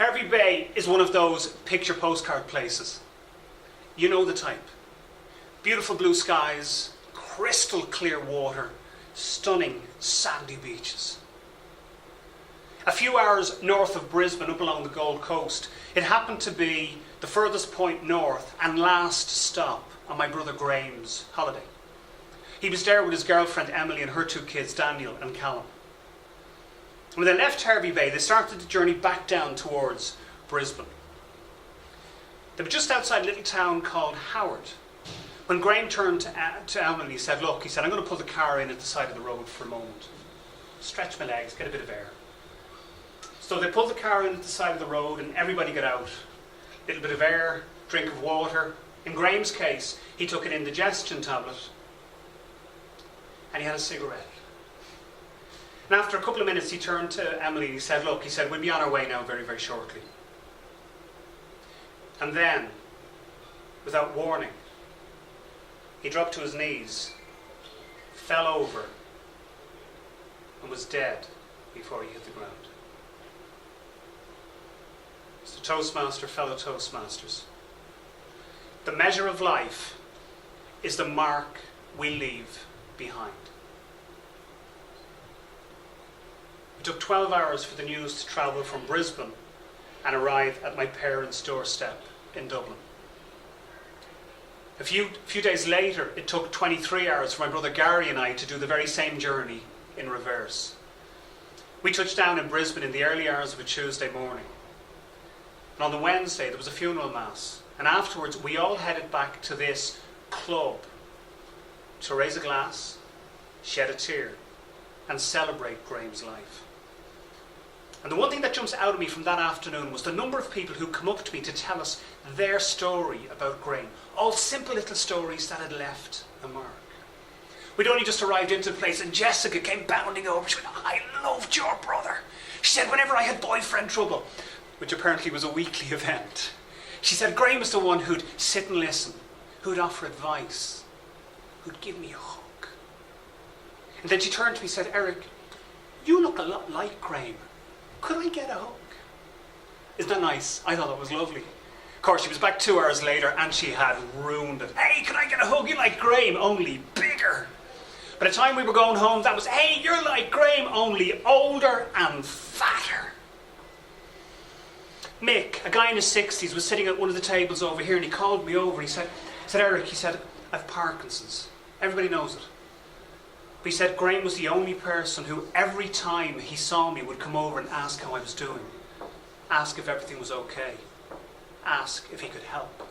Hervey Bay is one of those picture postcard places. You know the type. Beautiful blue skies, crystal clear water, stunning sandy beaches. A few hours north of Brisbane, up along the Gold Coast, it happened to be the furthest point north and last stop on my brother Graham's holiday. He was there with his girlfriend Emily and her two kids, Daniel and Callum. When they left Hervey Bay, they started the journey back down towards Brisbane. They were just outside a little town called Howard. When Graham turned to Emily, he said, "Look," he said, "I'm going to pull the car in at the side of the road for a moment. Stretch my legs, get a bit of air." So they pulled the car in at the side of the road and everybody got out. A little bit of air, drink of water. In Graham's case, he took an indigestion tablet and he had a cigarette. And after a couple of minutes, he turned to Emily and he said, "Look," he said, "we'll be on our way now very, very shortly." And then, without warning, he dropped to his knees, fell over, and was dead before he hit the ground. So Toastmaster, fellow Toastmasters, the measure of life is the mark we leave behind. It took 12 hours for the news to travel from Brisbane and arrive at my parents' doorstep in Dublin. A few days later, it took 23 hours for my brother Gary and I to do the very same journey in reverse. We touched down in Brisbane in the early hours of a Tuesday morning. And on the Wednesday, there was a funeral mass. And afterwards, we all headed back to this club to raise a glass, shed a tear, and celebrate Graham's life. And the one thing that jumps out at me from that afternoon was the number of people who come up to me to tell us their story about Graham. All simple little stories that had left a mark. We'd only just arrived into the place and Jessica came bounding over. She went, "I loved your brother." She said, "Whenever I had boyfriend trouble," which apparently was a weekly event, she said, "Graham was the one who'd sit and listen, who'd offer advice, who'd give me a hug." And then she turned to me and said, "Eric, you look a lot like Graham. Could I get a hug?" Isn't that nice? I thought that was lovely. Of course, she was back 2 hours later and she had ruined it. "Hey, can I get a hug? You're like Graham, only bigger." By the time we were going home, that was, "Hey, you're like Graham, only older and fatter." Mick, a guy in his 60s, was sitting at one of the tables over here and he called me over and he said, "Eric," he said, "I've Parkinson's." Everybody knows it. But he said Graham was the only person who every time he saw me would come over and ask how I was doing. Ask if everything was okay. Ask if he could help.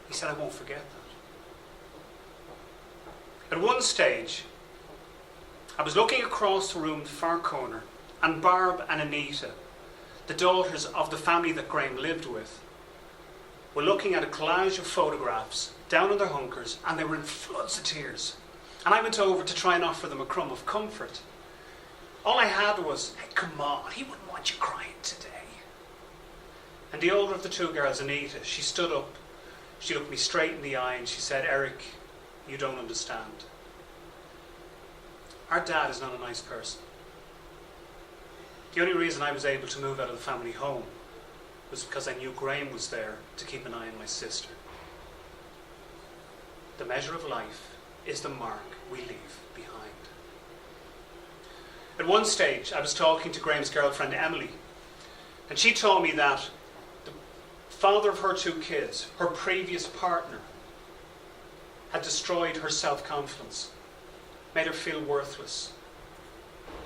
He said, "I won't forget that." At one stage, I was looking across the room, the far corner, and Barb and Anita, the daughters of the family that Graham lived with, were looking at a collage of photographs down on their hunkers and they were in floods of tears. And I went over to try and offer them a crumb of comfort. All I had was, "Hey, come on, he wouldn't want you crying today." And the older of the two girls, Anita, she stood up, she looked me straight in the eye and she said, "Eric, you don't understand. Our dad is not a nice person. The only reason I was able to move out of the family home was because I knew Graham was there to keep an eye on my sister. The measure of life is the mark we leave behind." At one stage, I was talking to Graham's girlfriend, Emily, and she told me that the father of her two kids, her previous partner, had destroyed her self-confidence, made her feel worthless.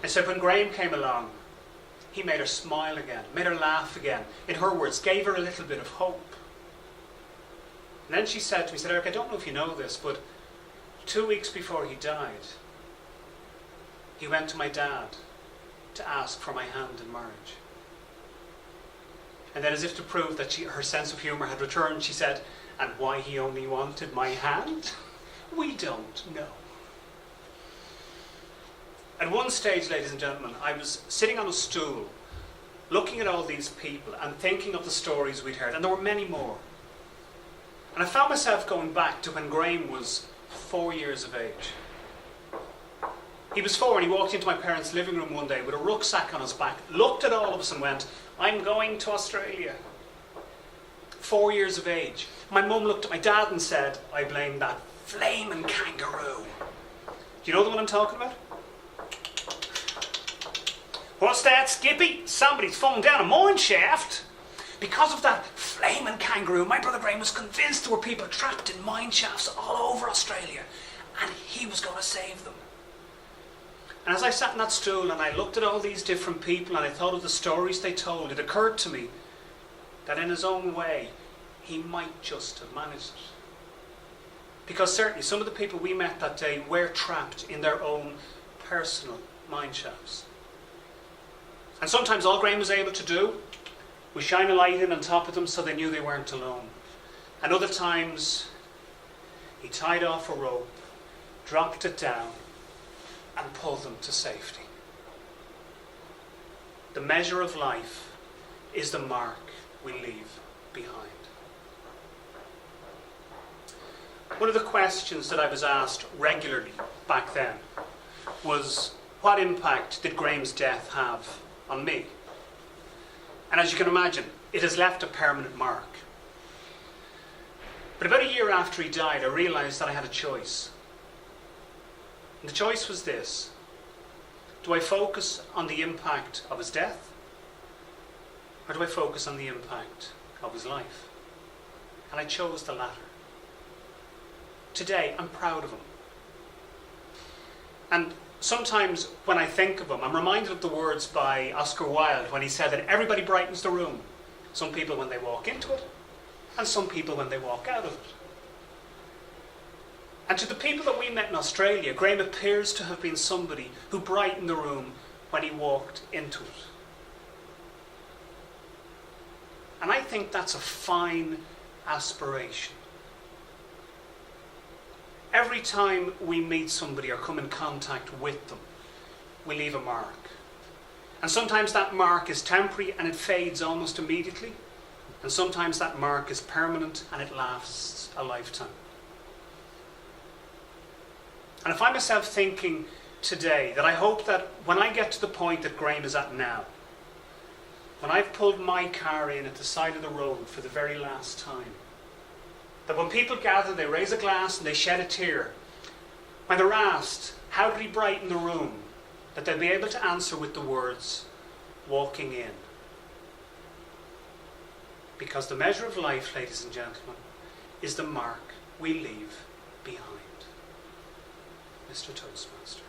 And so when Graham came along, he made her smile again, made her laugh again. In her words, gave her a little bit of hope. And then she said to me, "Eric, I don't know if you know this, but 2 weeks before he died, he went to my dad to ask for my hand in marriage." And then, as if to prove that her sense of humour had returned, she said, "And why he only wanted my hand? We don't know." At one stage, ladies and gentlemen, I was sitting on a stool, looking at all these people and thinking of the stories we'd heard, and there were many more. And I found myself going back to when Graham was 4 years of age. He was 4 and he walked into my parents' living room one day with a rucksack on his back, looked at all of us and went, "I'm going to Australia." 4 years of age. My mum looked at my dad and said, "I blame that flaming kangaroo." Do you know the one I'm talking about? "What's that, Skippy? Somebody's fallen down a mine shaft." Because of that flaming kangaroo, my brother Graham was convinced there were people trapped in mine shafts all over Australia, and he was going to save them. And as I sat in that stool and I looked at all these different people and I thought of the stories they told, it occurred to me that in his own way, he might just have managed it. Because certainly some of the people we met that day were trapped in their own personal mine shafts. And sometimes all Graham was able to do was shine a light in on top of them so they knew they weren't alone. And other times, he tied off a rope, dropped it down, and pulled them to safety. The measure of life is the mark we leave behind. One of the questions that I was asked regularly back then was, what impact did Graham's death have on me? And as you can imagine, it has left a permanent mark. But about a year after he died, I realised that I had a choice. And the choice was this: do I focus on the impact of his death, or do I focus on the impact of his life? And I chose the latter. Today, I'm proud of him. And sometimes when I think of him, I'm reminded of the words by Oscar Wilde when he said that everybody brightens the room. Some people when they walk into it, and some people when they walk out of it. And to the people that we met in Australia, Graham appears to have been somebody who brightened the room when he walked into it. And I think that's a fine aspiration. Every time we meet somebody or come in contact with them, we leave a mark. And sometimes that mark is temporary and it fades almost immediately. And sometimes that mark is permanent and it lasts a lifetime. And I find myself thinking today that I hope that when I get to the point that Graham is at now, when I've pulled my car in at the side of the road for the very last time, that when people gather, they raise a glass and they shed a tear. When they're asked, how did he brighten the room? That they'll be able to answer with the words, walking in. Because the measure of life, ladies and gentlemen, is the mark we leave behind. Mr. Toastmaster.